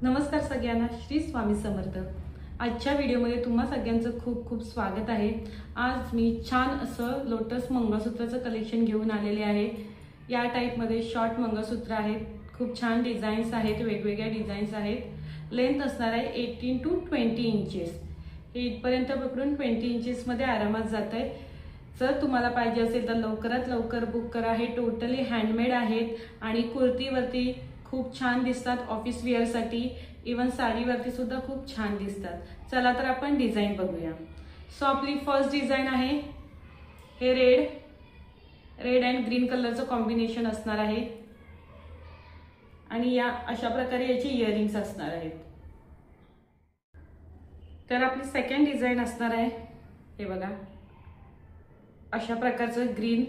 नमस्कार सगळ्यांना, श्री स्वामी समर्थ। आजच्या व्हिडिओमध्ये तुम्हा सगळ्यांचं खूप खूप स्वागत आहे। आज मी छान असं लोटस मंगळसूत्राचं कलेक्शन घेऊन आलेले आहे। या टाईपमध्ये शॉर्ट मंगळसूत्र आहेत, खूप छान डिझाईन्स आहेत, वेगवेगळ्या डिझाईन्स आहेत। लेंथ असणार आहे 18 to 20 इंचेस। हे इथपर्यंत पकडून 20 इंचेसमध्ये आरामात जात आहे। जर तुम्हाला पाहिजे असेल तर लवकरात लवकर बुक करा। हे टोटली हँडमेड आहेत आणि कुर्तीवरती खूप छान दिसतात, ऑफिस वेअरसाठी, इवन साडीवरती सुद्धा खूप छान दिसतात। चला तर आपण डिझाईन बघूया। सो आपली फर्स्ट डिझाईन आहे हे रेड अँड ग्रीन कलरचं कॉम्बिनेशन असणार आहे आणि या अशा प्रकारे याची इयरिंग्स असणार आहेत। तर आपली सेकंड डिझाईन असणार आहे हे बघा, अशा प्रकारचं ग्रीन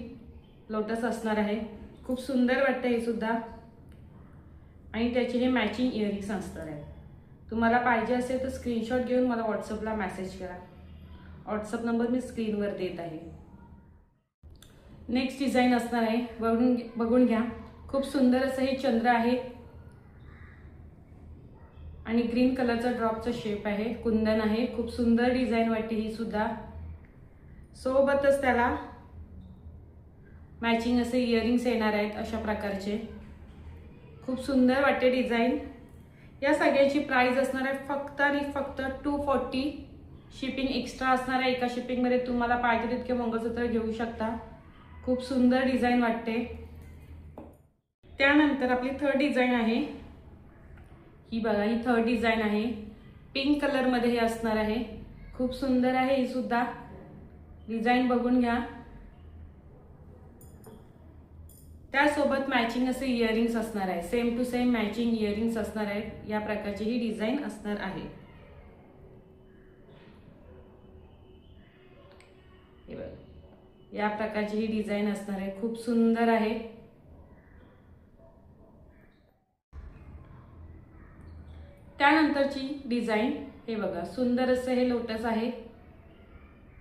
लोटस असणार आहे। खूप सुंदर वाटतं हे सुद्धा आणि त्याचे हे मॅचिंग इयरिंग्स असणार आहेत। तुम्हाला पाहिजे असेल तर स्क्रीनशॉट घेऊन मला व्हॉट्सअपला मेसेज करा। व्हॉट्सअप नंबर मी स्क्रीनवर देत आहे। नेक्स्ट डिझाईन असणार आहे, बघून घ्या। खूप सुंदर असं हे चंद्र आहे आणि ग्रीन कलरचा ड्रॉपचा शेप आहे, कुंदन आहे। खूप सुंदर डिझाईन वाटते ही सुद्धा। सोबतच त्याला मॅचिंग असे इयरिंग्स येणार आहेत अशा प्रकारचे। खूप सुंदर वाटते डिझाईन। या सगळ्याची प्राइस असणार आहे फक्त आणि फक्त 240। शिपिंग एक्स्ट्रा असणार आहे। एका शिपिंगमध्ये तुम्हाला पाहिजे तितके मंगळसूत्र घेऊ शकता। खूप सुंदर डिझाईन वाटते। त्यानंतर आपली थर्ड डिझाईन आहे ही बघा, ही थर्ड डिझाईन आहे। पिंक कलरमध्ये हे असणार आहे। खूप सुंदर आहे ही सुद्धा डिझाईन, बघून घ्या। त्यासोबत मॅचिंग असे इयरिंग्स असणार आहे, same to same matching earrings असणार आहेत। या प्रकारची ही डिझाईन असणार आहे। हे बघा, या प्रकारची ही डिझाईन असणार आहे। खूप सुंदर आहे। त्यानंतरची डिझाईन हे बघा, सुंदर असं हे लोटस आहे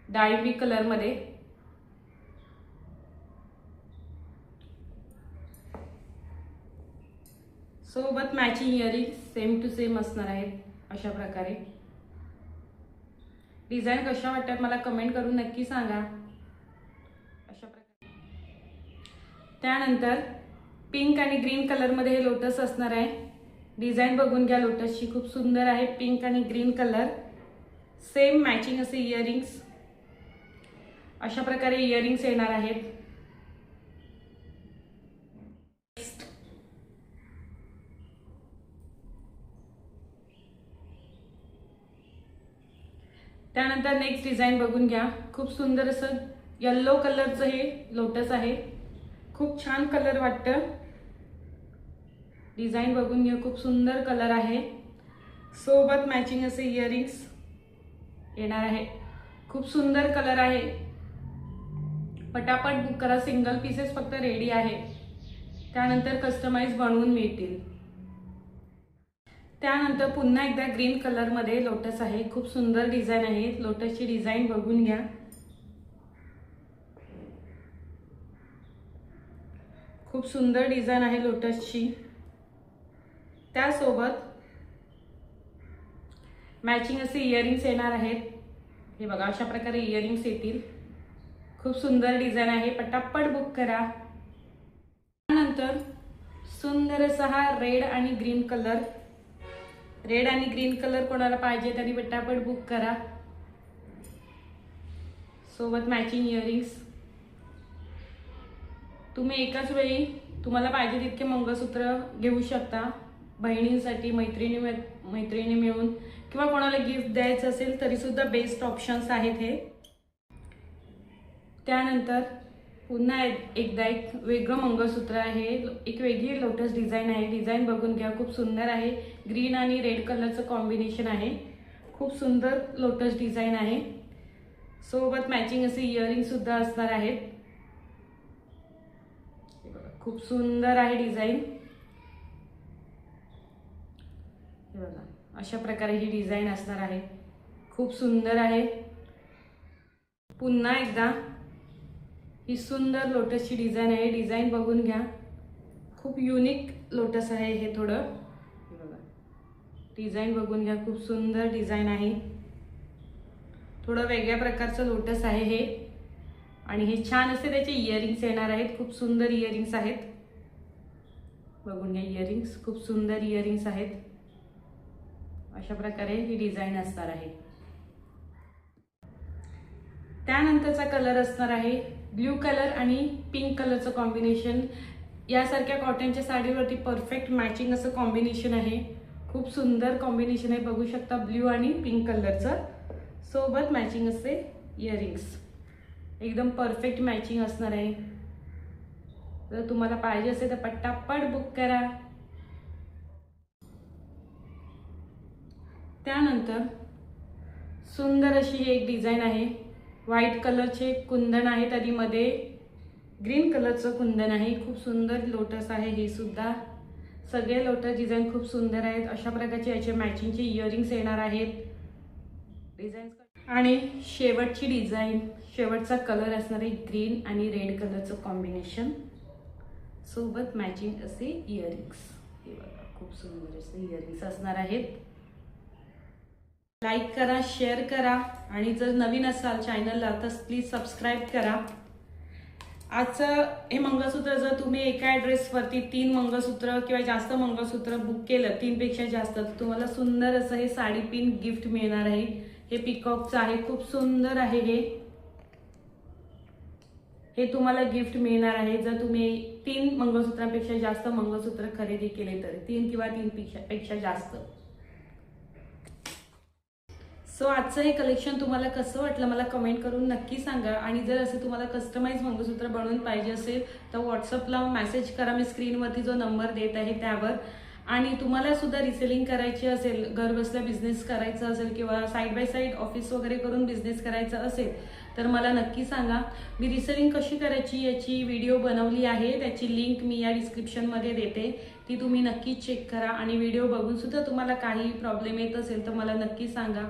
डाळिंबी कलरमध्ये। सोबत matching earrings same to same असणार आहेत अशा प्रकारे। डिझाईन कशा वाटतात मला कमेंट करून नक्की सांगा। अशा प्रकारे त्यानंतर पिंक आणि ग्रीन कलरमध्ये हे लोटस असणार आहे। डिझाईन बघून घ्या लोटसची, खूप सुंदर आहे। पिंक आणि ग्रीन कलर, सेम मॅचिंग असे इयरिंग्स, अशा प्रकारे इयरिंग्स येणार आहेत। त्यानंतर नेक्स्ट डिझाईन बघून घ्या। खूप सुंदर असं येलो कलरचं हे लोटस आहे। खूप छान कलर वाटतं। डिझाईन बघून घ्या, खूप सुंदर कलर आहे। सोबत मॅचिंग असे इयरिंग्स येणार आहे। खूप सुंदर कलर आहे। पटापट बुक करा, सिंगल पीसेस फक्त रेडी आहे। त्यानंतर कस्टमाइज बनवून मिळतील। त्यानंतर पुन्हा एकदा ग्रीन कलरमध्ये लोटस आहे। खूप सुंदर डिझाईन आहे। लोटसची डिझाईन बघून घ्या। खूप सुंदर डिझाईन आहे लोटसची। त्यासोबत मॅचिंग असे इयरिंग्स येणार आहेत। हे बघा, अशा प्रकारे इयरिंग्स येतील। खूप सुंदर डिझाईन आहे, पटापट बुक करा। त्यानंतर सुंदर असा हा रेड आणि ग्रीन कलर, रेड आणि ग्रीन कलर कोणाला पाहिजे त्यांनी पटापट बुक करा। सोबत मॅचिंग इयरिंग्स। तुम्ही एकाच वेळी तुम्हाला पाहिजे तितके मंगळसूत्र घेऊ शकता, बहिणींसाठी, मैत्रिणी मिळून, किंवा कोणाला गिफ्ट द्यायचं असेल तरी सुद्धा बेस्ट ऑप्शन्स आहेत हे। त्यानंतर पुन्हा एकदा एक वेगळं मंगळसूत्र आहे, एक वेगळी लोटस डिझाईन आहे। डिझाईन बघून घ्या, खूप सुंदर आहे। ग्रीन आणि रेड कलरचं कॉम्बिनेशन आहे। खूप सुंदर लोटस डिझाईन आहे। सोबत मॅचिंग असे इयरिंग सुद्धा असणार आहेत। खूप सुंदर आहे डिझाईन। हे बघा, अशा प्रकारे ही डिझाईन असणार आहे। खूप सुंदर आहे। पुन्हा एकदा ही सुंदर लोटसची डिझाईन आहे। डिझाईन बघून घ्या, खूप युनिक लोटस आहे हे थोडं। हे बघा, डिझाईन बघून घ्या, खूप सुंदर डिझाईन आहे. थोडं वेगळ्या प्रकारचं लोटस आहे हे. आणि हे छान असे त्याचे इयरिंग्स येणार आहेत. खूप सुंदर इयरिंग्स आहेत. बघून घ्या इयरिंग्स, खूप सुंदर इयरिंग्स आहेत. अशा प्रकारे ही डिझाईन असणार आहे. त्यानंतरचा कलर असणार आहे ब्ल्यू कलर आणि पिंक कलरचं कॉम्बिनेशन. यासारख्या कॉटनच्या साडीवरती परफेक्ट मॅचिंग असं कॉम्बिनेशन आहे. खूप सुंदर कॉम्बिनेशन आहे. बघू शकता ब्ल्यू आणि पिंक कलरचं सोबत मॅचिंग असे इयरिंग्स. एकदम परफेक्ट मॅचिंग असणार आहे. जर तुम्हाला पाहिजे असेल तर पटापट बुक करा. त्यानंतर सुंदर अशी ही एक डिझाईन आहे. व्हाईट कलरचे कुंदन आहे, त्यामध्ये ग्रीन कलरचं कुंदन आहे. खूप सुंदर लोटस आहे हे सुद्धा. सगळे लोटस डिझाईन खूप सुंदर आहेत. अशा प्रकारचे याचे मॅचिंगचे इयरिंग्स येणार आहेत. डिझाईन आणि शेवटची डिझाईन, शेवटचा कलर असणार आहे ग्रीन आणि रेड कलरचं कॉम्बिनेशन सोबत मॅचिंग असे इयरिंग्स. हे बघा, खूप सुंदर असे इयरिंग्स असणार आहेत. लाईक करा, शेअर करा आणि जर नवीन असाल चॅनलला तर प्लीज सबस्क्राईब करा. आजचं हे मंगळसूत्र जर तुम्ही एका ॲड्रेसवरती 3 मंगळसूत्र किंवा जास्त मंगळसूत्र बुक केलं, 3 पेक्षा जास्त, तर तुम्हाला सुंदर असं हे साडी पिन गिफ्ट मिळणार आहे. हे पिकॉकचं आहे, खूप सुंदर आहे हे तुम्हाला गिफ्ट मिळणार आहे जर तुम्ही 3 मंगळसूत्रांपेक्षा जास्त मंगळसूत्र खरेदी केले तर. 3 किंवा 3 पेक्षा जास्त. सो आजचं हे कलेक्शन तुम्हाला कसं वाटलं मला कमेंट करून नक्की सांगा. आणि जर असं तुम्हाला कस्टमाइज मंगळसूत्र बनवून पाहिजे असेल तर व्हॉट्सअपला मेसेज करा. मी स्क्रीनवरती जो नंबर देत आहे त्यावर. आणि तुम्हाला सुद्धा रिसेलिंग करायची असेल, घर बसल्या बिझनेस करायचा असेल किंवा साईड बाय साईड ऑफिस वगैरे करून बिझनेस करायचा असेल तर मला नक्की सांगा. मी रिसेलिंग कशी करायची याची व्हिडिओ बनवली आहे, त्याची लिंक मी या डिस्क्रिप्शनमध्ये देते. ती तुम्ही नक्की चेक करा. आणि व्हिडिओ बघून सुद्धा तुम्हाला काही प्रॉब्लेम येत असेल तर मला नक्की सांगा.